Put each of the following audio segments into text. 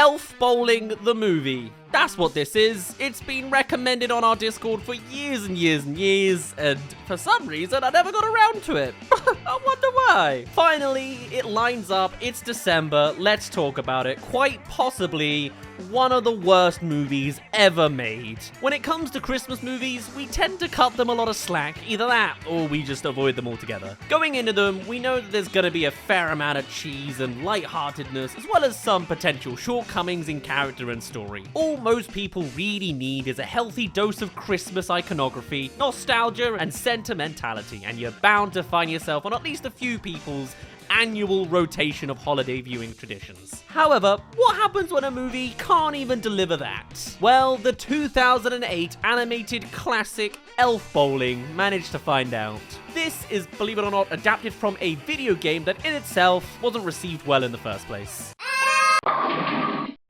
Elf Bowling the movie. That's what this is. It's been recommended on our Discord for years and years and years, and for some reason I never got around to it. I wonder why. Finally, it lines up. It's December. Let's talk about it. Quite possibly one of the worst movies ever made. When it comes to Christmas movies, we tend to cut them a lot of slack. Either that, or we just avoid them altogether. Going into them, we know that there's gonna be a fair amount of cheese and lightheartedness, as well as some potential shortcomings in character and story. All most people really need is a healthy dose of Christmas iconography, nostalgia, and sentimentality, and you're bound to find yourself on at least a few people's annual rotation of holiday viewing traditions. However, what happens when a movie can't even deliver that? Well, the 2008 animated classic Elf Bowling managed to find out. This is, believe it or not, adapted from a video game that in itself wasn't received well in the first place.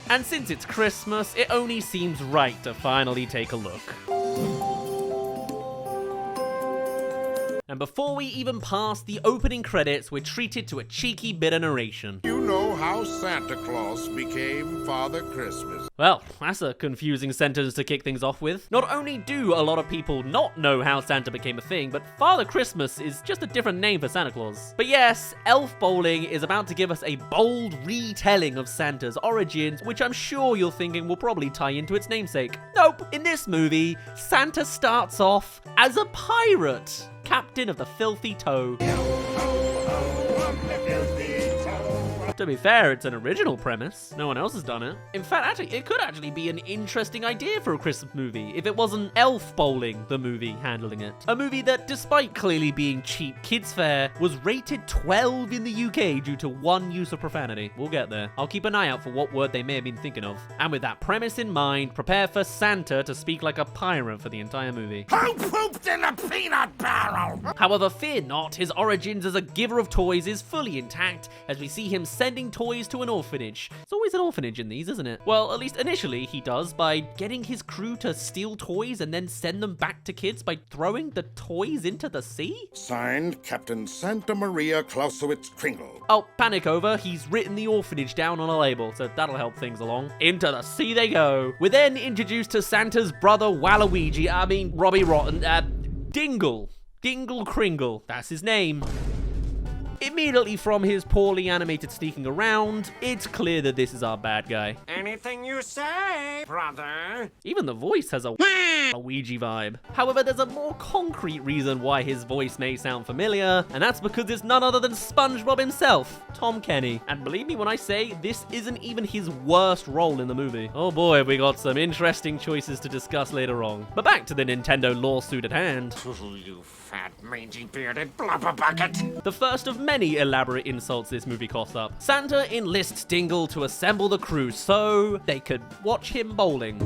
And since it's Christmas, it only seems right to finally take a look. And before we even pass the opening credits, we're treated to a cheeky bit of narration. You know how Santa Claus became Father Christmas. Well, that's a confusing sentence to kick things off with. Not only do a lot of people not know how Santa became a thing, but Father Christmas is just a different name for Santa Claus. But yes, Elf Bowling is about to give us a bold retelling of Santa's origins, which I'm sure you're thinking will probably tie into its namesake. Nope. In this movie, Santa starts off as a pirate. Captain of the Filthy Toe. To be fair, it's an original premise. No one else has done it. In fact, it could actually be an interesting idea for a Christmas movie if it wasn't Elf Bowling, the movie, handling it. A movie that, despite clearly being cheap kids fare, was rated 12 in the UK due to one use of profanity. We'll get there. I'll keep an eye out for what word they may have been thinking of. And with that premise in mind, prepare for Santa to speak like a pirate for the entire movie. Who pooped in a peanut barrel? However, fear not, his origins as a giver of toys is fully intact as we see him sending toys to an orphanage. It's always an orphanage in these, isn't it? Well, at least initially he does by getting his crew to steal toys and then send them back to kids by throwing the toys into the sea? Signed, Captain Santa Maria Clausewitz Kringle. Oh, panic over. He's written the orphanage down on a label, so that'll help things along. Into the sea they go. We're then introduced to Santa's brother Robbie Rotten, Dingle Kringle. That's his name. Immediately from his poorly animated sneaking around, it's clear that this is our bad guy. Anything you say, brother. Even the voice has a Ouija vibe. However, there's a more concrete reason why his voice may sound familiar, and that's because it's none other than SpongeBob himself, Tom Kenny. And believe me when I say, this isn't even his worst role in the movie. Oh boy, we got some interesting choices to discuss later on. But back to the Nintendo lawsuit at hand. You fat, mangy-bearded blubber bucket. The first of many elaborate insults this movie coughs up. Santa enlists Dingle to assemble the crew so they could watch him bowling.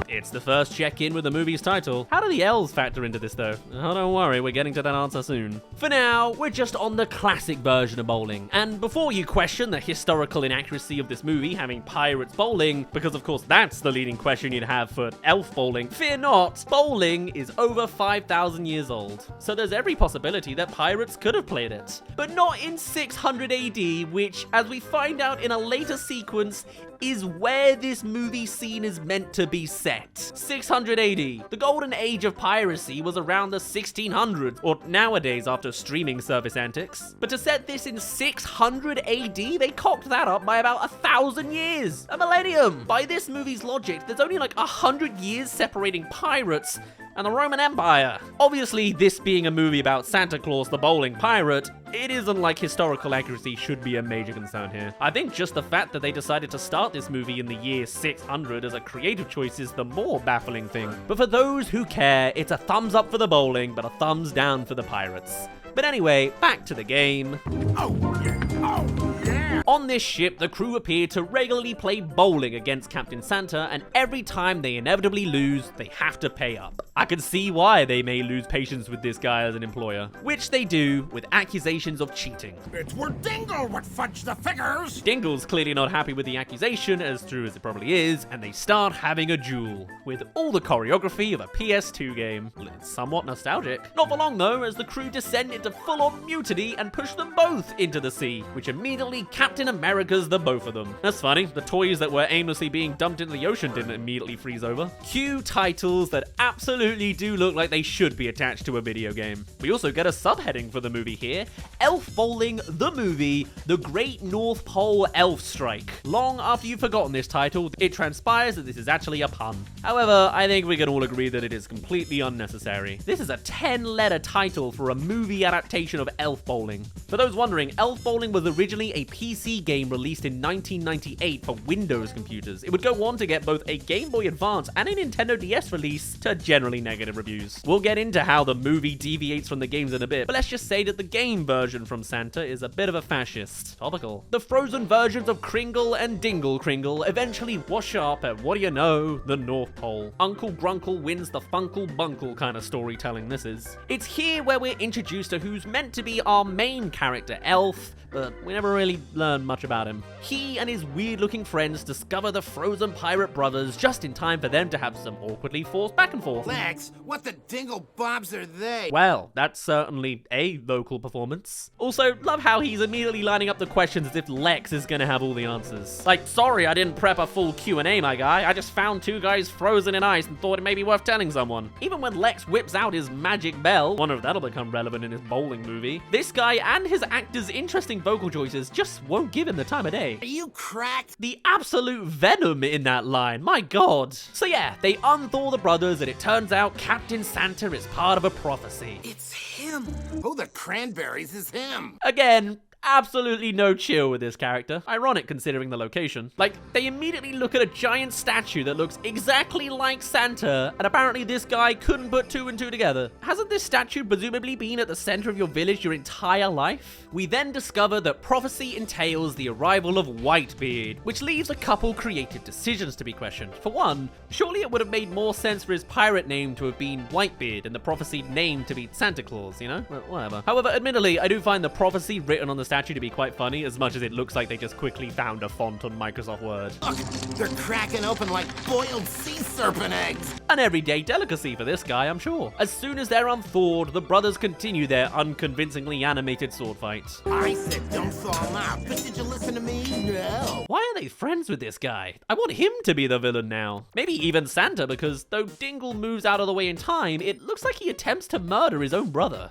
It's the first check-in with the movie's title. How do the elves factor into this, though? Oh, don't worry, we're getting to that answer soon. For now, we're just on the classic version of bowling. And before you question the historical inaccuracy of this movie having pirates bowling, because of course that's the leading question you'd have for elf bowling, fear not, bowling is over 5,000 years old. So there's every possibility that pirates could have played it. But not in 600 AD, which, as we find out in a later sequence, is where this movie scene is meant to be set. 600 AD. The golden age of piracy was around the 1600s, or nowadays after streaming service antics. But to set this in 600 AD, they cocked that up by about 1,000 years. A millennium! By this movie's logic, there's only like 100 years separating pirates and the Roman Empire. Obviously, this being a movie about Santa Claus the bowling pirate, it isn't like historical accuracy should be a major concern here. I think just the fact that they decided to start this movie in the year 600 as a creative choice is the more baffling thing. But for those who care, it's a thumbs up for the bowling, but a thumbs down for the pirates. But anyway, back to the game. Oh, yeah. Oh, yeah. On this ship, the crew appear to regularly play bowling against Captain Santa, and every time they inevitably lose, they have to pay up. I can see why they may lose patience with this guy as an employer, which they do with accusations of cheating. It were Dingle would fudge the figures. Dingle's clearly not happy with the accusation, as true as it probably is, and they start having a duel, with all the choreography of a PS2 game. It's somewhat nostalgic. Not for long though, as the crew descend into full-on mutiny and push them both into the sea, which immediately Captain Captain America's the both of them. That's funny, the toys that were aimlessly being dumped into the ocean didn't immediately freeze over. Cue titles that absolutely do look like they should be attached to a video game. We also get a subheading for the movie here, Elf Bowling, the movie, The Great North Pole Elf Strike. Long after you've forgotten this title, it transpires that this is actually a pun. However, I think we can all agree that it is completely unnecessary. This is a 10-letter title for a movie adaptation of Elf Bowling. For those wondering, Elf Bowling was originally a PC game released in 1998 for Windows computers. It would go on to get both a Game Boy Advance and a Nintendo DS release to generally negative reviews. We'll get into how the movie deviates from the games in a bit, but let's just say that the game version from Santa is a bit of a fascist. Topical. The frozen versions of Kringle and Dingle Kringle eventually wash up at, what do you know, the North Pole. Uncle Grunkle wins the Funkle Bunkle kind of storytelling this is. It's here where we're introduced to who's meant to be our main character, Elf, but we never really learn much about him. He and his weird-looking friends discover the frozen pirate brothers just in time for them to have some awkwardly forced back and forth. Lex, what the dingle bobs are they? Well, that's certainly a vocal performance. Also, love how he's immediately lining up the questions as if Lex is gonna have all the answers. Like, sorry I didn't prep a full Q&A, my guy. I just found two guys frozen in ice and thought it may be worth telling someone. Even when Lex whips out his magic bell, wonder if that'll become relevant in his bowling movie, this guy and his actor's interesting vocal choices just won't give him the time of day. Are you cracked? The absolute venom in that line, my god. So yeah, they unthaw the brothers and it turns out Captain Santa is part of a prophecy. It's him. Oh, the cranberries is him. Again, absolutely no chill with this character. Ironic considering the location. Like, they immediately look at a giant statue that looks exactly like Santa, and apparently this guy couldn't put two and two together. Hasn't this statue presumably been at the center of your village your entire life? We then discover that prophecy entails the arrival of Whitebeard, which leaves a couple creative decisions to be questioned. For one, surely it would have made more sense for his pirate name to have been Whitebeard and the prophesied name to be Santa Claus, you know? Well, whatever. However, admittedly, I do find the prophecy written on the statue to be quite funny, as much as it looks like they just quickly found a font on Microsoft Word. Look, they're cracking open like boiled sea serpent eggs. An everyday delicacy for this guy, I'm sure. As soon as they're unthawed, the brothers continue their unconvincingly animated sword fight. I said don't thaw them out, but did you listen to me? No. Why are they friends with this guy? I want him to be the villain now. Maybe even Santa, because though Dingle moves out of the way in time, it looks like he attempts to murder his own brother.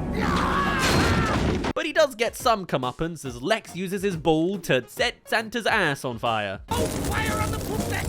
But he does get some comeuppance as Lex uses his ball to set Santa's ass on fire. Oh, fire on the poop deck.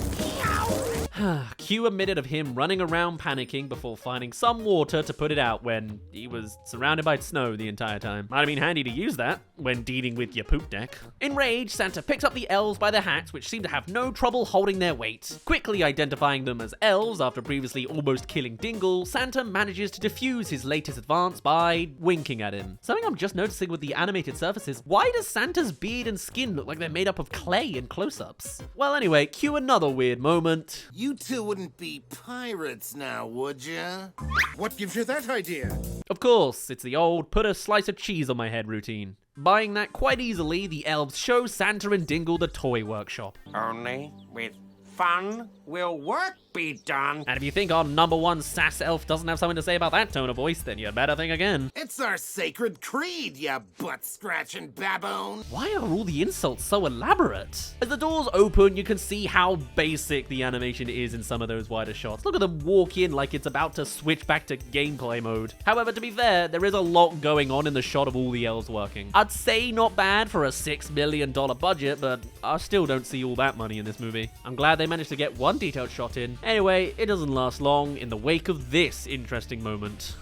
Cue a minute of him running around panicking before finding some water to put it out when he was surrounded by snow the entire time. Might have been handy to use that when dealing with your poop deck. Enraged, Santa picks up the elves by their hats, which seem to have no trouble holding their weight. Quickly identifying them as elves after previously almost killing Dingle, Santa manages to defuse his latest advance by winking at him. Something I'm just noticing with the animated surfaces, why does Santa's beard and skin look like they're made up of clay in close-ups? Well anyway, cue another weird moment. You two wouldn't be pirates now, would ya? What gives you that idea? Of course, it's the old put a slice of cheese on my head routine. Buying that quite easily, the elves show Santa and Dingle the toy workshop. Only with fun will work be done. And if you think our #1 sass elf doesn't have something to say about that tone of voice, then you'd better think again. It's our sacred creed, ya butt-scratching baboon. Why are all the insults so elaborate? As the doors open, you can see how basic the animation is in some of those wider shots. Look at them walk in like it's about to switch back to gameplay mode. However, to be fair, there is a lot going on in the shot of all the elves working. I'd say not bad for a $6 million budget, but I still don't see all that money in this movie. I'm glad they managed to get one detailed shot in. Anyway, it doesn't last long in the wake of this interesting moment.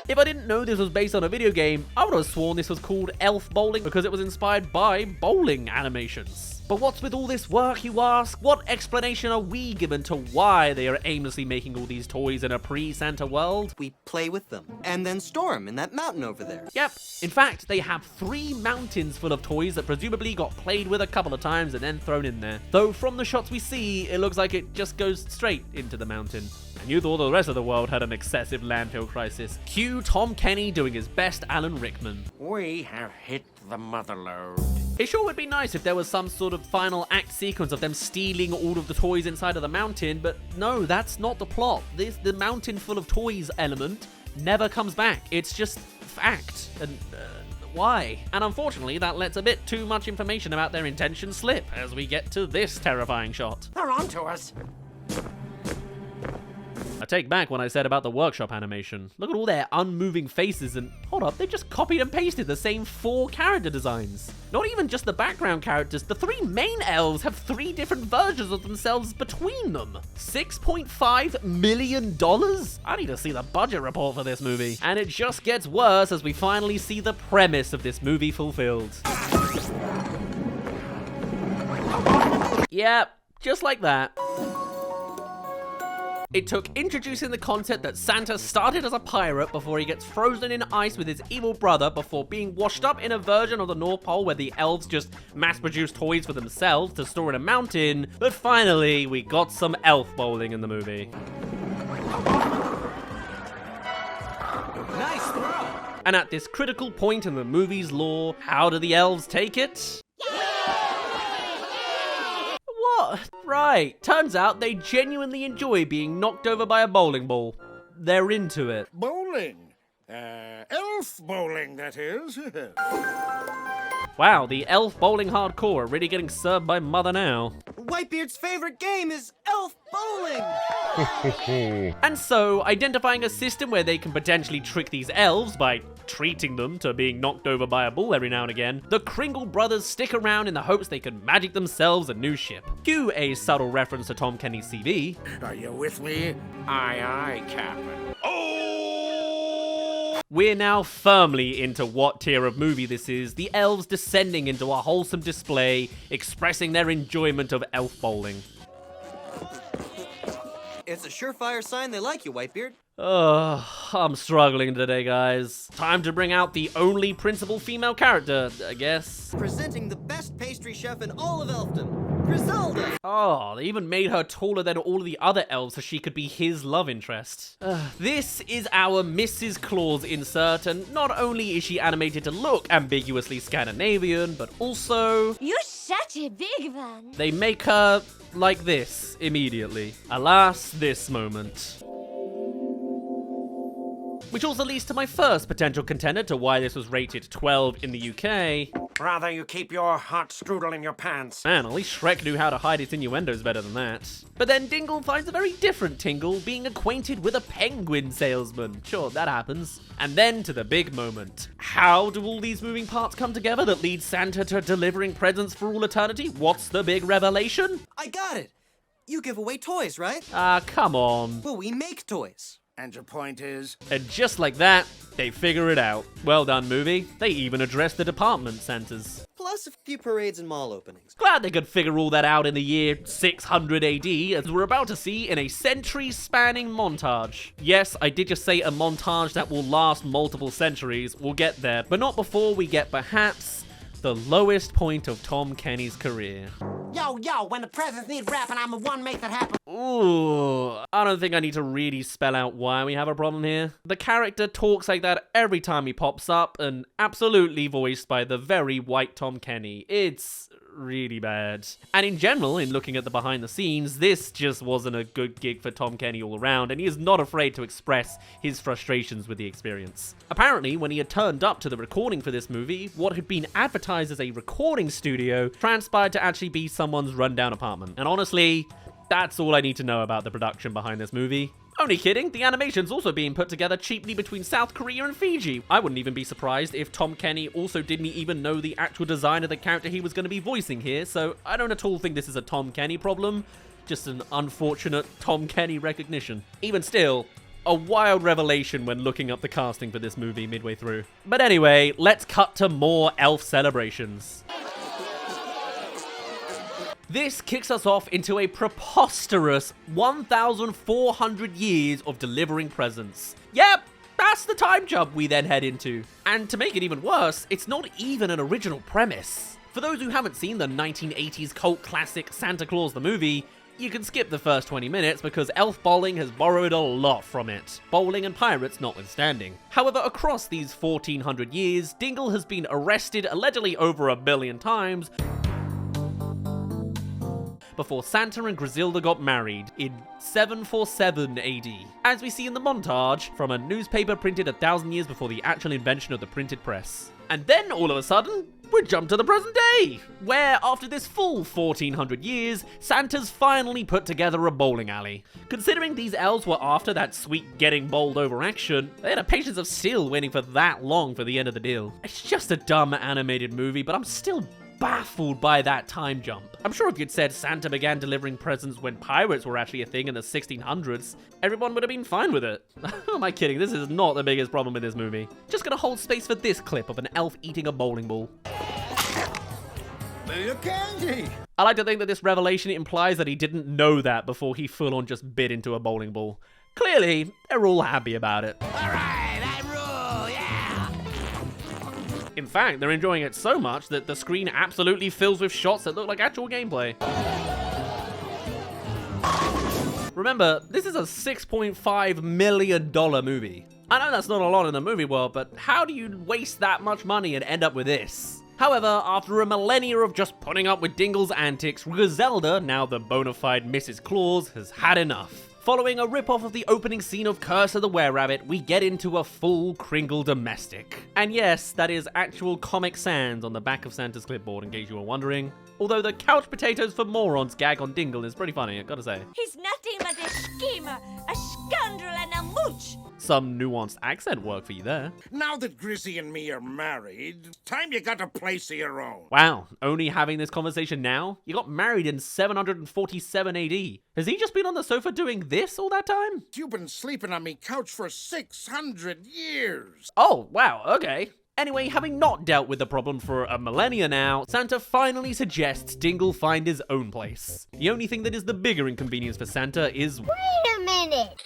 If I didn't know this was based on a video game, I would have sworn this was called Elf Bowling because it was inspired by bowling animations. But what's with all this work, you ask? What explanation are we given to why they are aimlessly making all these toys in a pre-Santa world? We play with them and then store them in that mountain over there. Yep. In fact, they have 3 mountains full of toys that presumably got played with a couple of times and then thrown in there. Though from the shots we see, it looks like it just goes straight into the mountain. And you thought the rest of the world had an excessive landfill crisis. Cue Tom Kenny doing his best Alan Rickman. We have hit the motherlode. It sure would be nice if there was some sort of final act sequence of them stealing all of the toys inside of the mountain, but no, that's not the plot. The mountain full of toys element never comes back. It's just fact. And why? And unfortunately, that lets a bit too much information about their intentions slip as we get to this terrifying shot. They're on to us. I take back what I said about the workshop animation. Look at all their unmoving faces and hold up, they just copied and pasted the same 4 character designs. Not even just the background characters, the 3 main elves have 3 different versions of themselves between them. $6.5 million? I need to see the budget report for this movie. And it just gets worse as we finally see the premise of this movie fulfilled. Yep, just like that. It took introducing the concept that Santa started as a pirate before he gets frozen in ice with his evil brother before being washed up in a version of the North Pole where the elves just mass-produce toys for themselves to store in a mountain, but finally, we got some elf bowling in the movie. Nice throw! And at this critical point in the movie's lore, how do the elves take it? What? Right, turns out they genuinely enjoy being knocked over by a bowling ball. They're into it. Bowling. Elf bowling, that is. Wow, the elf bowling hardcore are really getting served by Mother now. Whitebeard's favorite game is elf bowling! And so, identifying a system where they can potentially trick these elves by treating them to being knocked over by a bull every now and again, the Kringle brothers stick around in the hopes they can magic themselves a new ship. Cue a subtle reference to Tom Kenny's CV. Are you with me? Aye, aye, Captain. We're now firmly into what tier of movie this is, the elves descending into a wholesome display, expressing their enjoyment of elf bowling. It's a surefire sign they like you, Whitebeard. Ugh, I'm struggling today, guys. Time to bring out the only principal female character, I guess. Presenting the best pastry chef in all of Elfdom, Griselda! Oh, they even made her taller than all of the other elves so she could be his love interest. This is our Mrs. Claus insert, and not only is she animated to look ambiguously Scandinavian, but also... You're such a big one. they make her like this immediately. Alas, this moment. Which also leads to my first potential contender to why this was rated 12 in the UK. Rather you keep your hot strudel in your pants. Man, at least Shrek knew how to hide its innuendos better than that. But then Dingle finds a very different tingle being acquainted with a penguin salesman. Sure, that happens. And then to the big moment. How do all these moving parts come together that lead Santa to delivering presents for all eternity? What's the big revelation? I got it! You give away toys, right? Ah, come on. Well, we make toys. And your point is? And just like that, they figure it out. Well done, movie. They even address the department centers. Plus a few parades and mall openings. Glad they could figure all that out in the year 600 AD, as we're about to see in a century-spanning montage. Yes, I did just say a montage that will last multiple centuries. We'll get there, but not before we get perhaps the lowest point of Tom Kenny's career. Yo, when the presents need wrapping, I'm the one make that happen. Ooh, I don't think I need to really spell out why we have a problem here. The character talks like that every time he pops up, and absolutely voiced by the very white Tom Kenny. It's really bad. And in general, in looking at the behind the scenes, this just wasn't a good gig for Tom Kenny all around, and he is not afraid to express his frustrations with the experience. Apparently, when he had turned up to the recording for this movie, what had been advertised as a recording studio transpired to actually be someone's rundown apartment. And honestly, that's all I need to know about the production behind this movie. Only kidding, the animation's also being put together cheaply between South Korea and Fiji. I wouldn't even be surprised if Tom Kenny also didn't even know the actual design of the character he was going to be voicing here, so I don't at all think this is a Tom Kenny problem, just an unfortunate Tom Kenny recognition. Even still, a wild revelation when looking up the casting for this movie midway through. But anyway, let's cut to more elf celebrations. This kicks us off into a preposterous 1,400 years of delivering presents. Yep, that's the time jump we then head into. And to make it even worse, it's not even an original premise. For those who haven't seen the 1980s cult classic Santa Claus the movie, you can skip the first 20 minutes because elf bowling has borrowed a lot from it, bowling and pirates notwithstanding. However, across these 1,400 years, Dingle has been arrested allegedly over 1 billion times before Santa and Griselda got married in 747 AD, as we see in the montage from a newspaper printed 1,000 years before the actual invention of the printed press. And then all of a sudden, we jump to the present day, where after this full 1400 years, Santa's finally put together a bowling alley. Considering these elves were after that sweet getting bowled over action, they had a patience of steel waiting for that long for the end of the deal. It's just a dumb animated movie, but I'm still baffled by that time jump. I'm sure if you'd said Santa began delivering presents when pirates were actually a thing in the 1600s, everyone would have been fine with it. Who am I kidding? This is not the biggest problem in this movie. Just gonna hold space for this clip of an elf eating a bowling ball. I like to think that this revelation implies that he didn't know that before he full on just bit into a bowling ball. Clearly, they're all happy about it. In fact, they're enjoying it so much that the screen absolutely fills with shots that look like actual gameplay. Remember, this is a $6.5 million movie. I know that's not a lot in the movie world, but how do you waste that much money and end up with this? However, after a millennia of just putting up with Dingle's antics, Griselda, now the bona fide Mrs. Claus, has had enough. Following a rip-off of the opening scene of Curse of the Were-Rabbit, we get into a full Kringle domestic. And yes, that is actual Comic Sans on the back of Santa's clipboard, in case you were wondering. Although the couch potatoes for morons gag on Dingle is pretty funny, I gotta say. He's nothing but a schemer, a scoundrel, and a mooch. Some nuanced accent work for you there. Now that Grizzy and me are married, time you got a place of your own. Wow, only having this conversation now? You got married in 747 AD. Has he just been on the sofa doing this all that time? You've been sleeping on me couch for 600 years. Oh, wow, okay. Anyway, having not dealt with the problem for a millennia now, Santa finally suggests Dingle find his own place. The only thing that is the bigger inconvenience for Santa is... Wait a minute.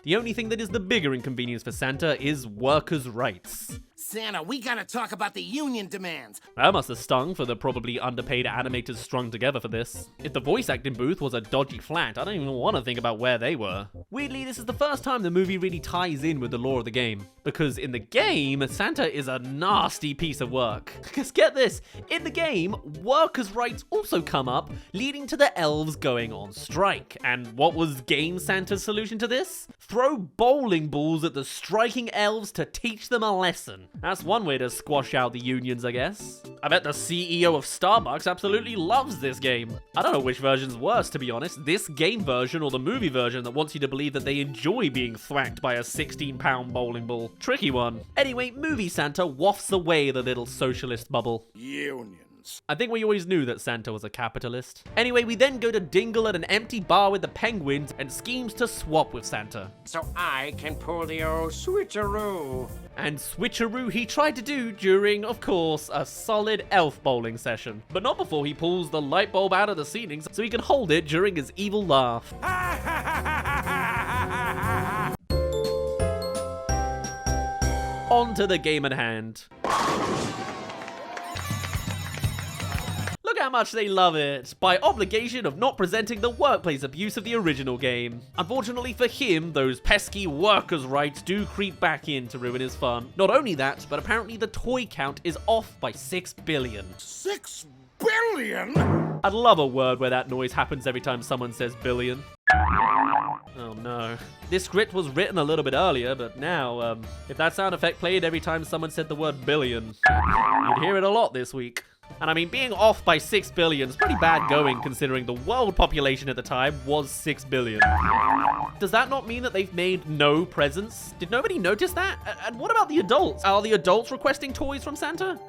The only thing that is the bigger inconvenience for Santa is workers' rights. Santa, we gotta talk about the union demands. That must have stung for the probably underpaid animators strung together for this. If the voice acting booth was a dodgy flat, I don't even want to think about where they were. Weirdly, this is the first time the movie really ties in with the lore of the game. Because in the game, Santa is a nasty piece of work. Because get this, in the game, workers' rights also come up, leading to the elves going on strike. And what was Game Santa's solution to this? Throw bowling balls at the striking elves to teach them a lesson. That's one way to squash out the unions, I guess. I bet the CEO of Starbucks absolutely loves this game. I don't know which version's worse, to be honest. This game version or the movie version that wants you to believe that they enjoy being thwacked by a 16-pound bowling ball. Tricky one. Anyway, Movie Santa wafts away the little socialist bubble. Unions. I think we always knew that Santa was a capitalist. Anyway, we then go to Dingle at an empty bar with the penguins and schemes to swap with Santa. So I can pull the old switcheroo. And switcheroo he tried to do during, of course, a solid elf bowling session. But not before he pulls the light bulb out of the ceiling so he can hold it during his evil laugh. On to the game at hand. Look how much they love it, by obligation of not presenting the workplace abuse of the original game. Unfortunately for him, those pesky workers' rights do creep back in to ruin his fun. Not only that, but apparently the toy count is off by 6 billion. 6 billion? I'd love a word where that noise happens every time someone says billion. Oh no. This script was written a little bit earlier, but now, if that sound effect played every time someone said the word billion, you'd hear it a lot this week. And I mean, being off by 6 billion is pretty bad going considering the world population at the time was 6 billion. Does that not mean that they've made no presents? Did nobody notice that? And what about the adults? Are the adults requesting toys from Santa?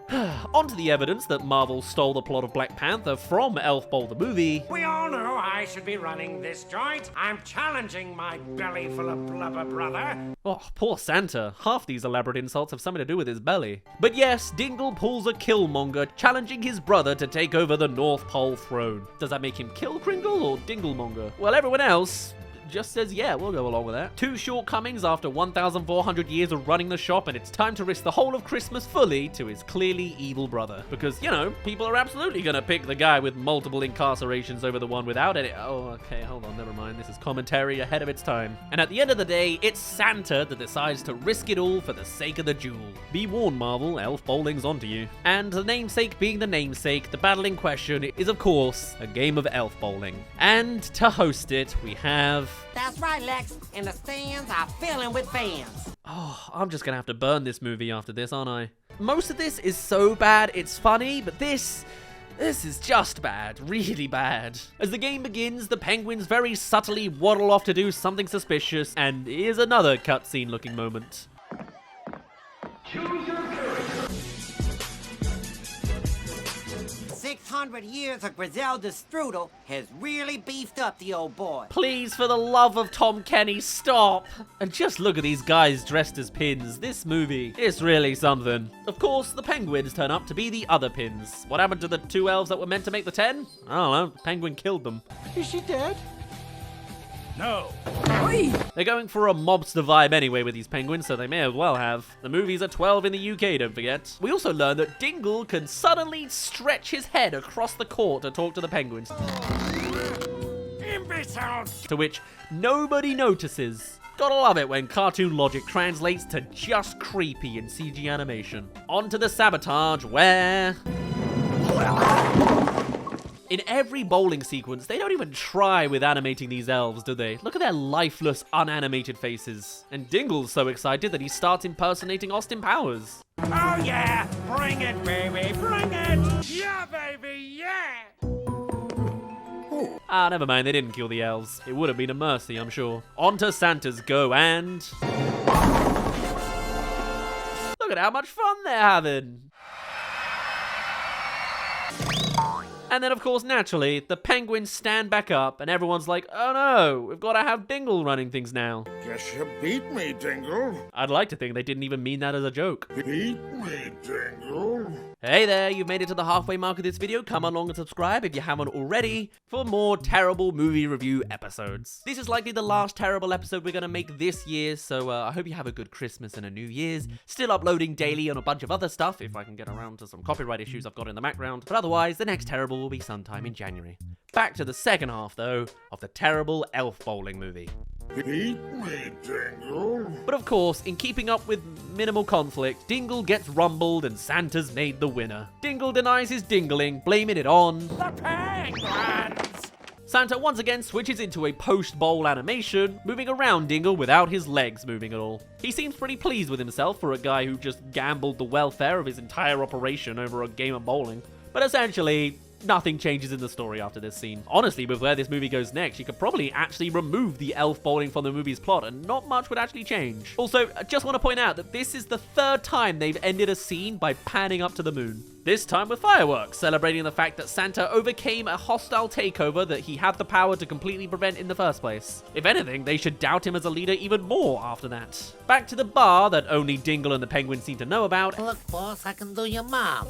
Onto the evidence that Marvel stole the plot of Black Panther from Elf Bowl the movie. We all know I should be running this joint. I'm challenging my belly full of blubber brother. Oh, poor Santa. Half these elaborate insults have something to do with his belly. But yes, Dingle pulls a Killmonger, challenging his brother to take over the North Pole throne. Does that make him Kill Kringle or Dinglemonger? Well, everyone else just says, yeah, we'll go along with that. 2 shortcomings after 1,400 years of running the shop, and it's time to risk the whole of Christmas fully to his clearly evil brother. Because, you know, people are absolutely gonna pick the guy with multiple incarcerations over the one without any— oh, okay, hold on, never mind. This is commentary ahead of its time. And at the end of the day, it's Santa that decides to risk it all for the sake of the jewel. Be warned, Marvel, Elf Bowling's onto you. And the namesake being the namesake, the battle in question is, of course, a game of Elf Bowling. And to host it, we have— That's right, Lex. And the stands are filling with fans. Oh, I'm just gonna have to burn this movie after this, aren't I? Most of this is so bad, it's funny, but this is just bad, really bad. As the game begins, the penguins very subtly waddle off to do something suspicious, and here's another cutscene looking moment. 600 years of Griselda strudel has really beefed up the old boy. Please, for the love of Tom Kenny, stop! And just look at these guys dressed as pins. This movie is really something. Of course, the penguins turn up to be the other pins. What happened to the 2 elves that were meant to make the 10? I don't know. The penguin killed them. Is she dead? No. They're going for a mobster vibe anyway with these penguins, so they may as well have. The movies are 12 in the UK, don't forget. We also learn that Dingle can suddenly stretch his head across the court to talk to the penguins. Imbeciles! To which nobody notices. Gotta love it when cartoon logic translates to just creepy in CG animation. On to the Sabotage, where... in every bowling sequence, they don't even try with animating these elves, do they? Look at their lifeless, unanimated faces. And Dingle's so excited that he starts impersonating Austin Powers. Oh yeah, bring it, baby, bring it! Yeah, baby, yeah! Ah, never mind, they didn't kill the elves. It would have been a mercy, I'm sure. On to Santa's go, and... look at how much fun they're having! And then, of course, naturally, the penguins stand back up, and everyone's like, oh no, we've got to have Dingle running things now. Guess you beat me, Dingle. I'd like to think they didn't even mean that as a joke. Beat me, Dingle. Hey there, you've made it to the halfway mark of this video. Come along and subscribe if you haven't already for more terrible movie review episodes. This is likely the last terrible episode we're going to make this year, so I hope you have a good Christmas and a New Year's. Still uploading daily on a bunch of other stuff if I can get around to some copyright issues I've got in the background. But otherwise, the next terrible will be sometime in January. Back to the second half, though, of the terrible elf bowling movie. Beat me, Dingle. But of course, in keeping up with minimal conflict, Dingle gets rumbled and Santa's made the winner. Dingle denies his dingling, blaming it on The penguins! Santa once again switches into a post-bowl animation, moving around Dingle without his legs moving at all. He seems pretty pleased with himself for a guy who just gambled the welfare of his entire operation over a game of bowling. But essentially, nothing changes in the story after this scene. Honestly, with where this movie goes next, you could probably actually remove the elf bowling from the movie's plot and not much would actually change. Also, I just want to point out that this is the 3rd time they've ended a scene by panning up to the moon. This time with fireworks, celebrating the fact that Santa overcame a hostile takeover that he had the power to completely prevent in the first place. If anything, they should doubt him as a leader even more after that. Back to the bar that only Dingle and the penguins seem to know about. Look, boss, I can do your mom.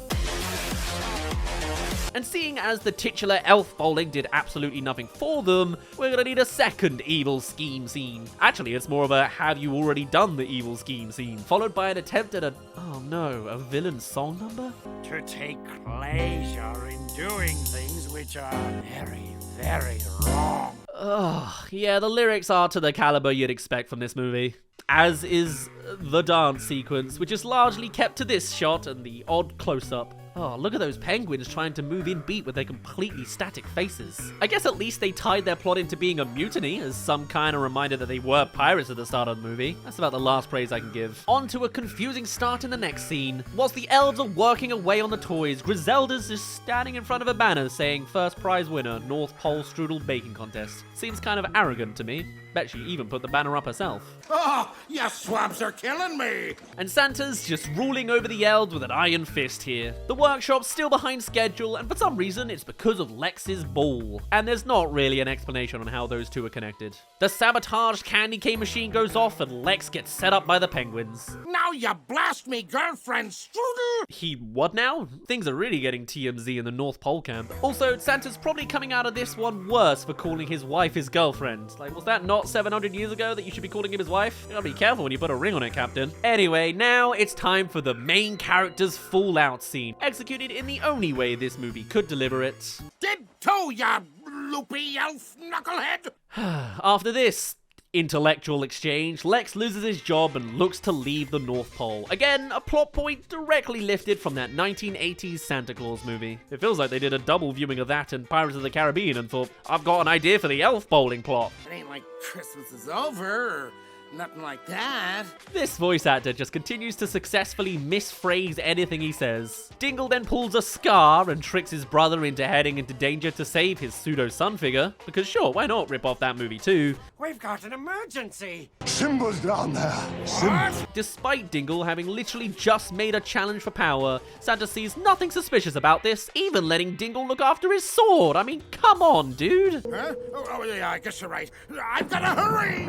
And seeing as the titular elf bowling did absolutely nothing for them, we're gonna need a second evil scheme scene. Actually, it's more of a have you already done the evil scheme scene, followed by an attempt at oh no, a villain song number? To take pleasure in doing things which are very, very wrong. Ugh, yeah, the lyrics are to the caliber you'd expect from this movie. As is the dance sequence, which is largely kept to this shot and the odd close-up. Oh, look at those penguins trying to move in beat with their completely static faces. I guess at least they tied their plot into being a mutiny as some kind of reminder that they were pirates at the start of the movie. That's about the last praise I can give. On to a confusing start in the next scene. Whilst the elves are working away on the toys, Griselda's just standing in front of a banner saying first prize winner, North Pole Strudel Baking Contest. Seems kind of arrogant to me. Bet she even put the banner up herself. Oh, you swabs are killing me. And Santa's just ruling over the elves with an iron fist here. The workshop's still behind schedule, and for some reason, it's because of Lex's ball. And there's not really an explanation on how those two are connected. The Sabotage candy cane machine goes off, and Lex gets set up by the penguins. Now you blast me girlfriend, Strudel. He what now? Things are really getting TMZ in the North Pole camp. Also, Santa's probably coming out of this one worse for calling his wife his girlfriend. Like, was that not 700 years ago that you should be calling him his wife? You gotta be careful when you put a ring on it, Captain. Anyway, now it's time for the main character's fallout scene, executed in the only way this movie could deliver it. Did too, ya loopy elf knucklehead. After this intellectual exchange, Lex loses his job and looks to leave the North Pole. Again, a plot point directly lifted from that 1980s Santa Claus movie. It feels like they did a double viewing of that and Pirates of the Caribbean and thought, I've got an idea for the elf bowling plot. It ain't like Christmas is over or Nothing like that. This voice actor just continues to successfully misphrase anything he says. Dingle then pulls a Scar and tricks his brother into heading into danger to save his pseudo-son figure, because sure, why not rip off that movie too? We've got an emergency. Simba's down there. Despite Dingle having literally just made a challenge for power, Santa sees nothing suspicious about this, even letting Dingle look after his sword. I mean, come on, dude. Huh? Oh, yeah, I guess you're right. I've got to hurry!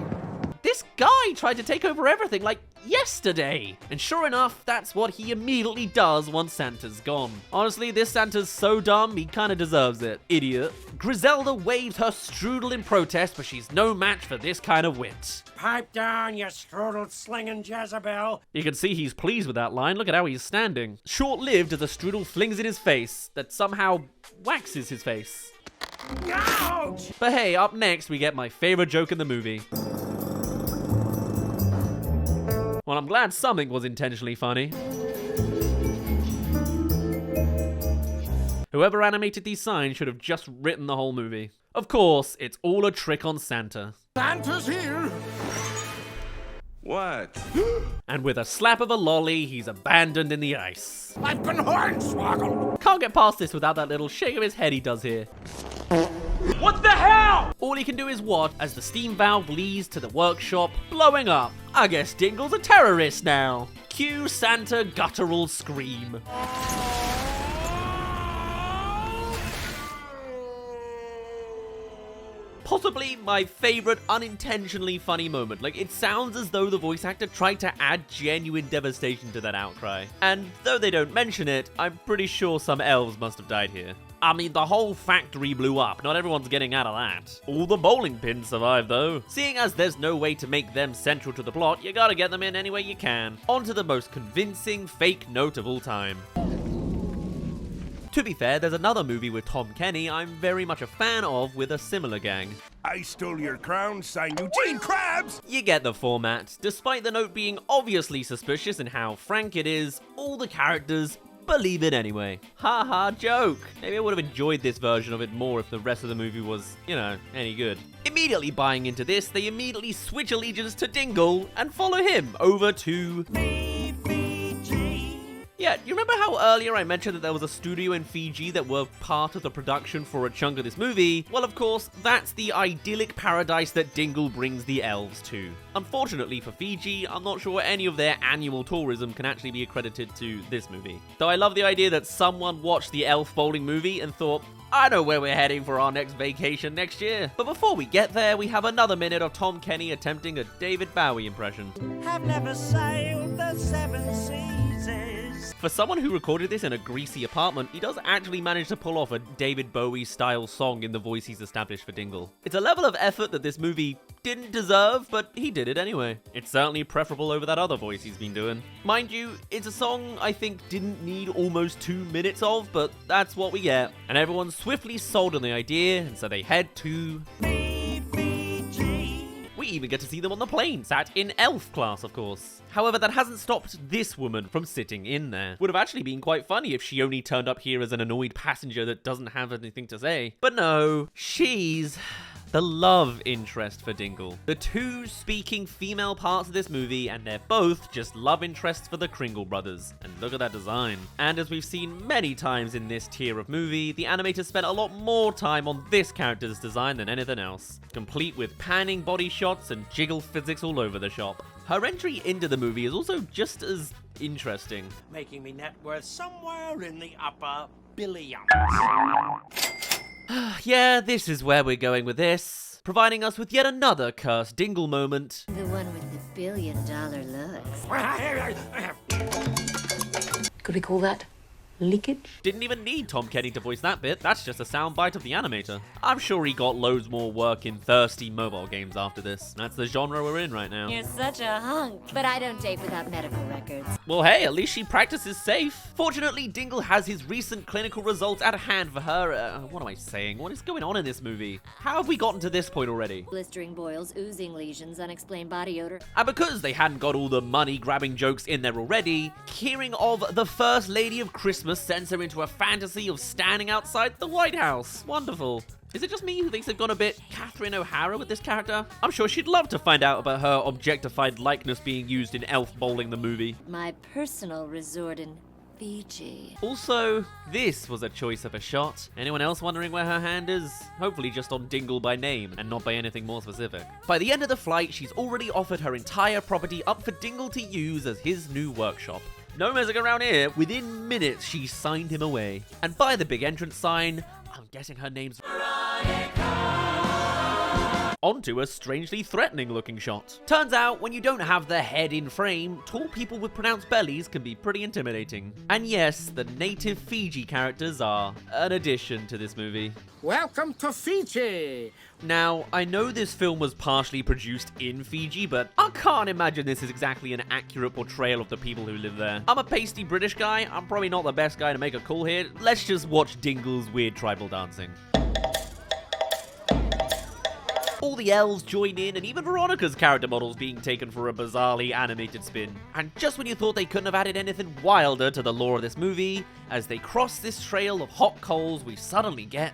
This guy tried to take over everything like yesterday. And sure enough, that's what he immediately does once Santa's gone. Honestly, this Santa's so dumb, he kinda deserves it. Idiot. Griselda waves her strudel in protest, but she's no match for this kind of wit. Pipe down, you strudel-slinging Jezebel. You can see he's pleased with that line. Look at how he's standing. Short-lived as the strudel flings in his face that somehow waxes his face. Ouch! But hey, up next, we get my favorite joke in the movie. Well, I'm glad something was intentionally funny. Whoever animated these signs should have just written the whole movie. Of course, it's all a trick on Santa. Santa's here! What? And with a slap of a lolly, he's abandoned in the ice. I've been hornswoggled! Can't get past this without that little shake of his head he does here. What the hell? All he can do is watch as the steam valve leads to the workshop, blowing up. I guess Dingle's a terrorist now. Cue Santa guttural scream. Possibly my favorite unintentionally funny moment. Like, it sounds as though the voice actor tried to add genuine devastation to that outcry. And though they don't mention it, I'm pretty sure some elves must have died here. I mean, the whole factory blew up. Not everyone's getting out of that. All the bowling pins survived, though. Seeing as there's no way to make them central to the plot, you gotta get them in any way you can. On to the most convincing fake note of all time. To be fair, there's another movie with Tom Kenny I'm very much a fan of with a similar gang. I stole your crown, signed Eugene Krabs! You get the format. Despite the note being obviously suspicious in how frank it is, all the characters believe it anyway. Haha, joke. Maybe I would have enjoyed this version of it more if the rest of the movie was, you know, any good. Immediately buying into this, they immediately switch allegiance to Dingle and follow him over to Yeah, you remember how earlier I mentioned that there was a studio in Fiji that were part of the production for a chunk of this movie? Well, of course, that's the idyllic paradise that Dingle brings the elves to. Unfortunately for Fiji, I'm not sure any of their annual tourism can actually be accredited to this movie. Though I love the idea that someone watched the elf bowling movie and thought, I know where we're heading for our next vacation next year. But before we get there, we have another minute of Tom Kenny attempting a David Bowie impression. Have never sailed the seven seas. For someone who recorded this in a greasy apartment, he does actually manage to pull off a David Bowie style song in the voice he's established for Dingle. It's a level of effort that this movie didn't deserve, but he did it anyway. It's certainly preferable over that other voice he's been doing. Mind you, it's a song I think didn't need almost 2 minutes of, but that's what we get. And everyone's swiftly sold on the idea, and so they head to We even get to see them on the plane, sat in elf class, of course. However, that hasn't stopped this woman from sitting in there. Would have actually been quite funny if she only turned up here as an annoyed passenger that doesn't have anything to say. But no, she's the love interest for Dingle. The two speaking female parts of this movie, and they're both just love interests for the Kringle brothers. And look at that design. And as we've seen many times in this tier of movie, the animators spent a lot more time on this character's design than anything else, complete with panning body shots and jiggle physics all over the shop. Her entry into the movie is also just as interesting. Making me net worth somewhere in the upper billions. Yeah, this is where we're going with this, providing us with yet another cursed Dingle moment. The one with the billion-dollar looks. Could we call that leakage? Didn't even need Tom Kenny to voice that bit, that's just a soundbite of the animator. I'm sure he got loads more work in thirsty mobile games after this. That's the genre we're in right now. You're such a hunk. But I don't date without medical records. Well, hey, at least she practices safe. Fortunately, Dingle has his recent clinical results at hand for her. What am I saying? What is going on in this movie? How have we gotten to this point already? Blistering boils, oozing lesions, unexplained body odor. And because they hadn't got all the money-grabbing jokes in there already, hearing of the First Lady of Christmas sends her into a fantasy of standing outside the White House. Wonderful. Is it just me who thinks they've gone a bit Catherine O'Hara with this character? I'm sure she'd love to find out about her objectified likeness being used in Elf Bowling the movie. My personal resort in Fiji. Also, this was a choice of a shot. Anyone else wondering where her hand is? Hopefully just on Dingle by name and not by anything more specific. By the end of the flight, she's already offered her entire property up for Dingle to use as his new workshop. No messing around here. Within minutes, she signed him away. And by the big entrance sign, I'm guessing her name's onto a strangely threatening looking shot. Turns out, when you don't have the head in frame, tall people with pronounced bellies can be pretty intimidating. And yes, the native Fiji characters are an addition to this movie. Welcome to Fiji. Now, I know this film was partially produced in Fiji, but I can't imagine this is exactly an accurate portrayal of the people who live there. I'm a pasty British guy, I'm probably not the best guy to make a call here. Let's just watch Dingle's weird tribal dancing. All the elves join in, and even Veronica's character model's being taken for a bizarrely animated spin. And just when you thought they couldn't have added anything wilder to the lore of this movie, as they cross this trail of hot coals, we suddenly get...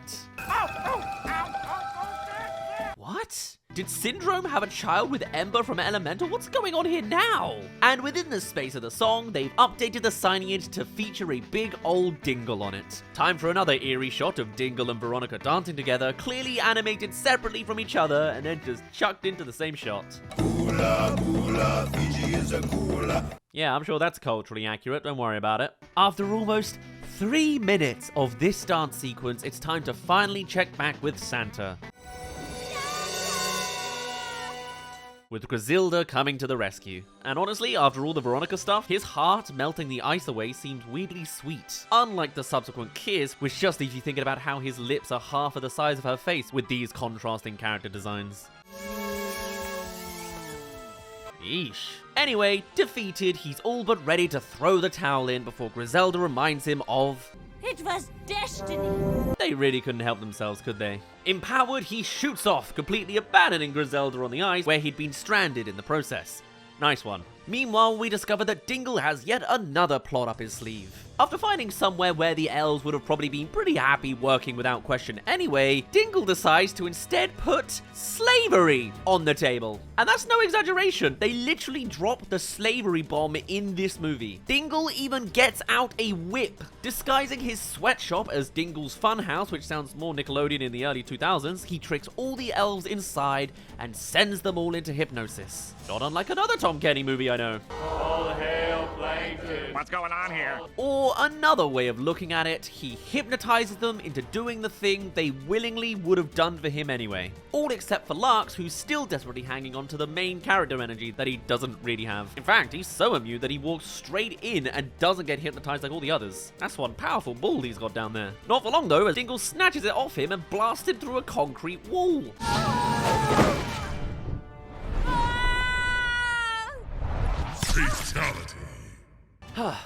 What? Did Syndrome have a child with Ember from Elemental? What's going on here now? And within the space of the song, they've updated the signage to feature a big old Dingle on it. Time for another eerie shot of Dingle and Veronica dancing together, clearly animated separately from each other, and then just chucked into the same shot. Gula, gula, Fiji is a gula. Yeah, I'm sure that's culturally accurate, don't worry about it. After almost 3 minutes of this dance sequence, it's time to finally check back with Santa. With Griselda coming to the rescue. And honestly, after all the Veronica stuff, his heart melting the ice away seemed weirdly sweet. Unlike the subsequent kiss, which just leaves you thinking about how his lips are half of the size of her face with these contrasting character designs. Yeesh. Anyway, defeated, he's all but ready to throw the towel in before Griselda reminds him of... It was destiny. They really couldn't help themselves, could they? Empowered, he shoots off, completely abandoning Griselda on the ice, where he'd been stranded in the process. Nice one. Meanwhile, we discover that Dingle has yet another plot up his sleeve. After finding somewhere where the elves would have probably been pretty happy working without question anyway, Dingle decides to instead put slavery on the table. And that's no exaggeration. They literally drop the slavery bomb in this movie. Dingle even gets out a whip, disguising his sweatshop as Dingle's funhouse, which sounds more Nickelodeon in the early 2000s. He tricks all the elves inside and sends them all into hypnosis. Not unlike another Tom Kenny movie I know. All hail Plankton. What's going on here? Or another way of looking at it, he hypnotizes them into doing the thing they willingly would have done for him anyway. All except for Lux, who's still desperately hanging on to the main character energy that he doesn't really have. In fact, he's so immune that he walks straight in and doesn't get hypnotized like all the others. That's one powerful ball he's got down there. Not for long though, as Dingle snatches it off him and blasts him through a concrete wall. Fatality.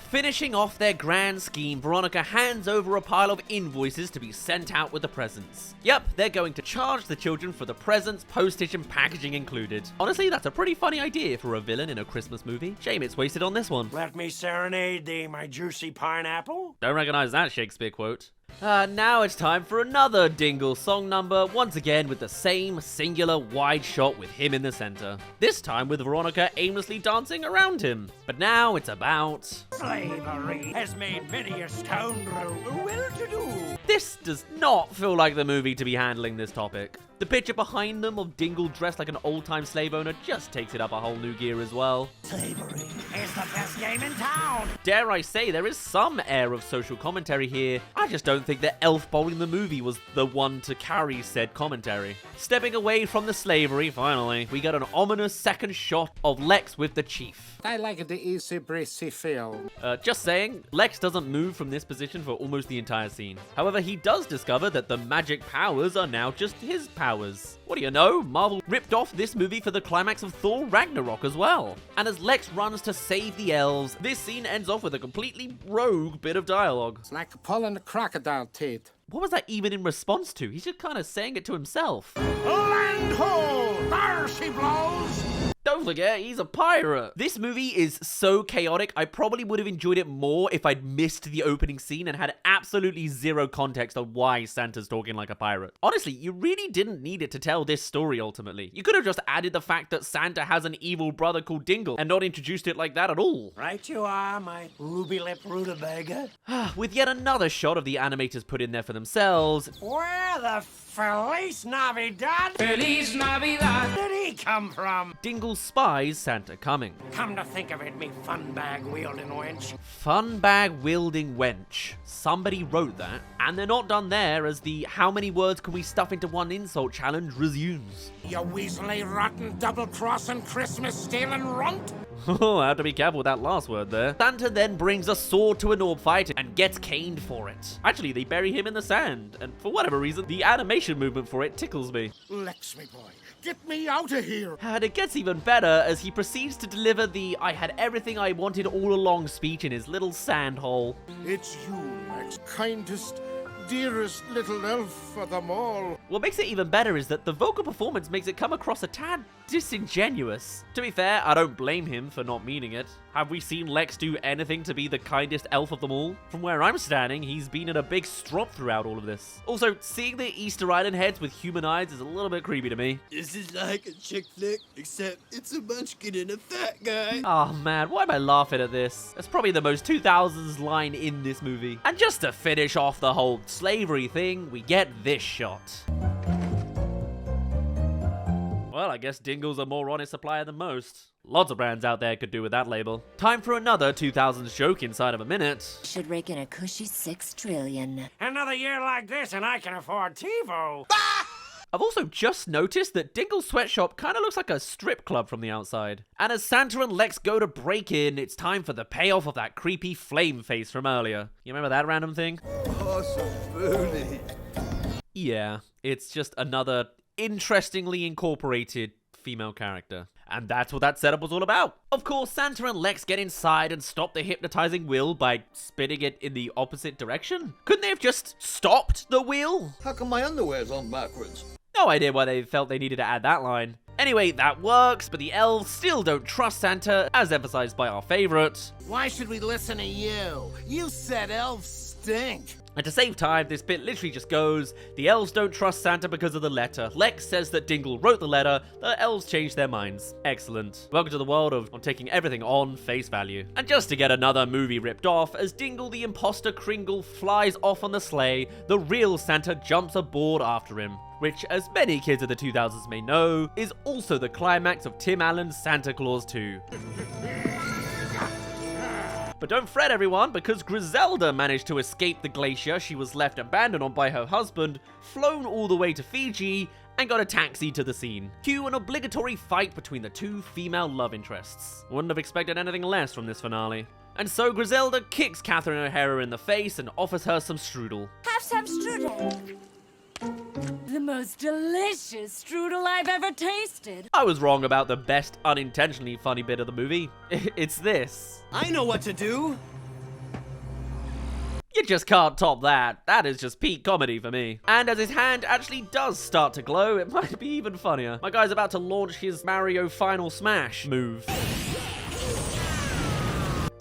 Finishing off their grand scheme, Veronica hands over a pile of invoices to be sent out with the presents. Yep, they're going to charge the children for the presents, postage, and packaging included. Honestly, that's a pretty funny idea for a villain in a Christmas movie. Shame it's wasted on this one. Let me serenade thee, my juicy pineapple. Don't recognize that Shakespeare quote. Now it's time for another Dingle song number, once again with the same singular wide shot with him in the center. This time with Veronica aimlessly dancing around him. But now it's about... Slavery has made many a scoundrel well-to-do. This does not feel like the movie to be handling this topic. The picture behind them of Dingle dressed like an old-time slave owner just takes it up a whole new gear as well. Slavery is the best game in town. Dare I say, there is some air of social commentary here. I just don't think that Elf Bowling the movie was the one to carry said commentary. Stepping away from the slavery, finally, we get an ominous second shot of Lex with the chief. I like the easy breezy feel. Just saying, Lex doesn't move from this position for almost the entire scene. However, he does discover that the magic powers are now just his powers. What do you know? Marvel ripped off this movie for the climax of Thor Ragnarok as well. And as Lex runs to save the elves, this scene ends off with a completely rogue bit of dialogue. It's like pulling a crocodile teeth. What was that even in response to? He's just kind of saying it to himself. Land ho! There she blows! don't forget, he's a pirate. This movie is so chaotic, I probably would have enjoyed it more if I'd missed the opening scene and had absolutely zero context on why Santa's talking like a pirate. Honestly, you really didn't need it to tell this story ultimately. You could have just added the fact that Santa has an evil brother called Dingle and not introduced it like that at all. Right you are, my ruby-lipped rutabaga. With yet another shot of the animators put in there for themselves. Where the Feliz Navidad? Feliz Navidad. Where did he come from? Dingle spies Santa coming. Come to think of it, me fun bag wielding wench. Fun bag wielding wench. Somebody wrote that, and they're not done there as the how many words can we stuff into one insult challenge resumes. You weaselly, rotten, double-crossing, Christmas-stealing runt! Oh, I have to be careful with that last word there. Santa then brings a sword to an orb fight and gets caned for it. Actually, they bury him in the sand, and for whatever reason, the animation movement for it tickles me. Lex, me boy, get me out of here! And it gets even better as he proceeds to deliver the I had everything I wanted all along speech in his little sand hole. It's you, Lex, kindest, dearest little elf of them all. What makes it even better is that the vocal performance makes it come across a tad disingenuous. To be fair, I don't blame him for not meaning it. Have we seen Lex do anything to be the kindest elf of them all? From where I'm standing, he's been in a big strop throughout all of this. Also, seeing the Easter Island heads with human eyes is a little bit creepy to me. This is like a chick flick, except it's a munchkin and a fat guy. Oh man, why am I laughing at this? That's probably the most 2000s line in this movie. And just to finish off the whole slavery thing, we get this shot. Well, I guess Dingle's a more honest supplier than most. Lots of brands out there could do with that label. Time for another 2000s joke inside of a minute. Should rake in a cushy 6 trillion. Another year like this and I can afford TiVo. I've also just noticed that Dingle's sweatshop kind of looks like a strip club from the outside. And as Santa and Lex go to break in, it's time for the payoff of that creepy flame face from earlier. You remember that random thing? Awesome booty. Yeah, it's just another interestingly incorporated female character. And that's what that setup was all about. Of course, Santa and Lex get inside and stop the hypnotizing wheel by spinning it in the opposite direction. Couldn't they have just stopped the wheel? How come my underwear's on backwards? No idea why they felt they needed to add that line. Anyway, that works, but the elves still don't trust Santa, as emphasized by our favorite. Why should we listen to you? You said elves stink. And to save time, this bit literally just goes, the elves don't trust Santa because of the letter. Lex says that Dingle wrote the letter, the elves changed their minds. Excellent. Welcome to the world of taking everything on face value. And just to get another movie ripped off, as Dingle the imposter Kringle flies off on the sleigh, the real Santa jumps aboard after him. Which, as many kids of the 2000s may know, is also the climax of Tim Allen's Santa Claus 2. But don't fret everyone, because Griselda managed to escape the glacier she was left abandoned on by her husband, flown all the way to Fiji, and got a taxi to the scene. Cue an obligatory fight between the two female love interests. Wouldn't have expected anything less from this finale. And so Griselda kicks Catherine O'Hara in the face and offers her some strudel. Have some strudel. The most delicious strudel I've ever tasted. I was wrong about the best unintentionally funny bit of the movie. It's this. I know what to do. You just can't top that. That is just peak comedy for me. And as his hand actually does start to glow, it might be even funnier. My guy's about to launch his Mario Final Smash move.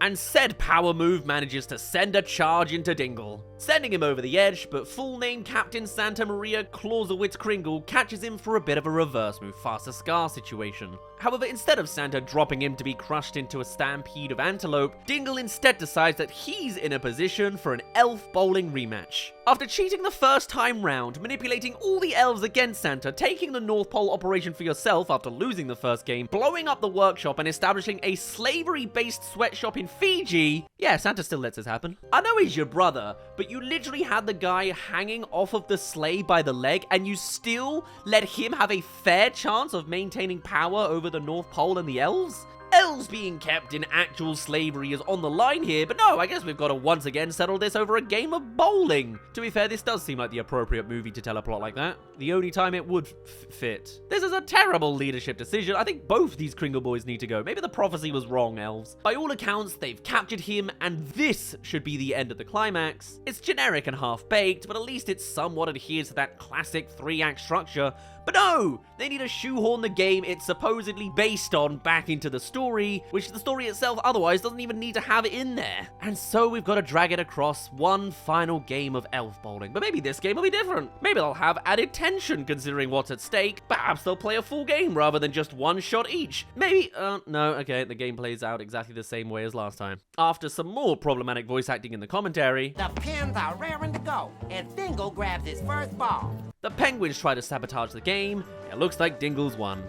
And said power move manages to send a charge into Dingle, sending him over the edge, but full name Captain Santa Maria Clausewitz Kringle catches him for a bit of a reverse move faster scar situation. However, instead of Santa dropping him to be crushed into a stampede of antelope, Dingle instead decides that he's in a position for an elf bowling rematch. After cheating the first time round, manipulating all the elves against Santa, taking the North Pole operation for yourself after losing the first game, blowing up the workshop and establishing a slavery-based sweatshop in Fiji, yeah, Santa still lets this happen. I know he's your brother, but you literally had the guy hanging off of the sleigh by the leg and you still let him have a fair chance of maintaining power over the North Pole and the elves? Elves being kept in actual slavery is on the line here, but no, I guess we've got to once again settle this over a game of bowling. To be fair, this does seem like the appropriate movie to tell a plot like that. The only time it would fit. This is a terrible leadership decision. I think both these Kringle boys need to go. Maybe the prophecy was wrong, elves. By all accounts, they've captured him, and this should be the end of the climax. It's generic and half-baked, but at least it somewhat adheres to that classic 3-act structure, But no! They need to shoehorn the game it's supposedly based on back into the story, which the story itself otherwise doesn't even need to have it in there. And so we've got to drag it across one final game of elf bowling. But maybe this game will be different. Maybe they'll have added tension considering what's at stake. Perhaps they'll play a full game rather than just one shot each. Maybe, no, okay, the game plays out exactly the same way as last time. After some more problematic voice acting in the commentary, The pins are raring to go, and Dingle grabs his first ball. the penguins try to sabotage the game. It looks like Dingle's won.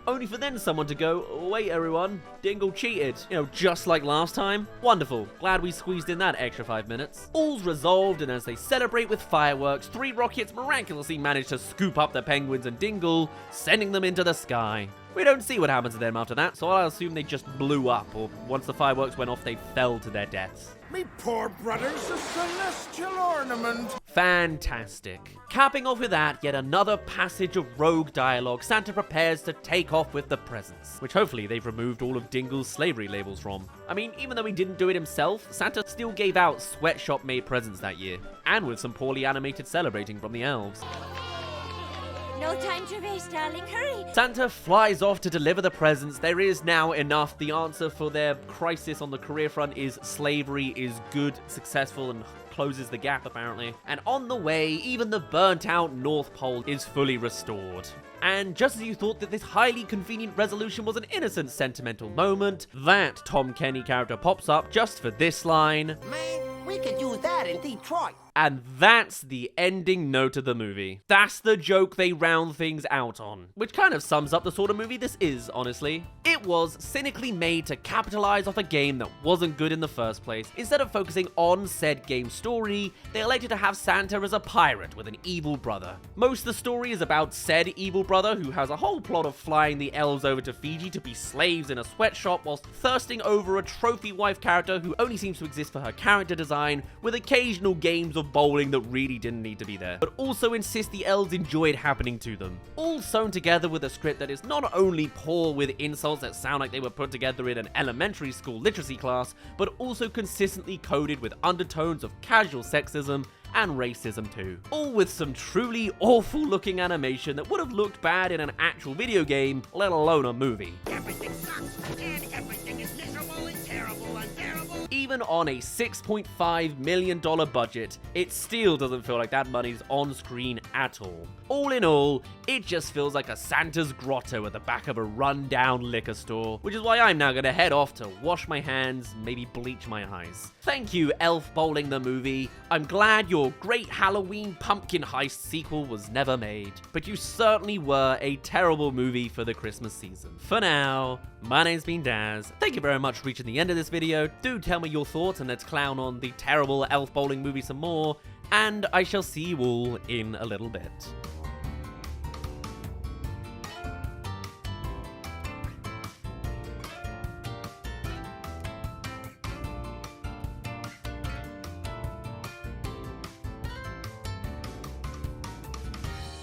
Only for then someone to go, wait everyone, Dingle cheated. You know, just like last time. Wonderful. Glad we squeezed in that extra 5 minutes. All's resolved, and as they celebrate with fireworks, 3 rockets miraculously manage to scoop up the penguins and Dingle, sending them into the sky. We don't see what happens to them after that, so I'll assume they just blew up, or once the fireworks went off, they fell to their deaths. Me poor brother's a celestial ornament. Fantastic. Capping off with that, yet another passage of rogue dialogue. Santa prepares to take off with the presents, which hopefully they've removed all of Dingle's slavery labels from. I mean, even though he didn't do it himself, Santa still gave out sweatshop-made presents that year, and with some poorly animated celebrating from the elves. No time to waste, darling. Hurry. Santa flies off to deliver the presents. There is now enough. The answer for their crisis on the career front is slavery is good, successful, and closes the gap, apparently. And on the way, even the burnt-out North Pole is fully restored. And just as you thought that this highly convenient resolution was an innocent, sentimental moment, that Tom Kenny character pops up just for this line. Man, we could use that in Detroit. And that's the ending note of the movie. That's the joke they round things out on. Which kind of sums up the sort of movie this is, honestly. It was cynically made to capitalize off a game that wasn't good in the first place. Instead of focusing on said game's story, they elected to have Santa as a pirate with an evil brother. Most of the story is about said evil brother, who has a whole plot of flying the elves over to Fiji to be slaves in a sweatshop whilst thirsting over a trophy wife character who only seems to exist for her character design, with occasional games of bowling that really didn't need to be there, but also insist the elves enjoyed happening to them. All sewn together with a script that is not only poor with insults that sound like they were put together in an elementary school literacy class, but also consistently coded with undertones of casual sexism and racism too. All with some truly awful looking animation that would have looked bad in an actual video game, let alone a movie. Everything sucks, and everything is miserable and terrible, unbearable. Even on a $6.5 million budget, it still doesn't feel like that money's on screen at all. All in all, it just feels like a Santa's grotto at the back of a rundown liquor store, which is why I'm now gonna head off to wash my hands, maybe bleach my eyes. Thank you, Elf Bowling the movie. I'm glad your great Halloween pumpkin heist sequel was never made, but you certainly were a terrible movie for the Christmas season. For now, my name's been Daz. Thank you very much for reaching the end of this video. Do tell me your thoughts and let's clown on the terrible Elf Bowling movie some more, and I shall see you all in a little bit.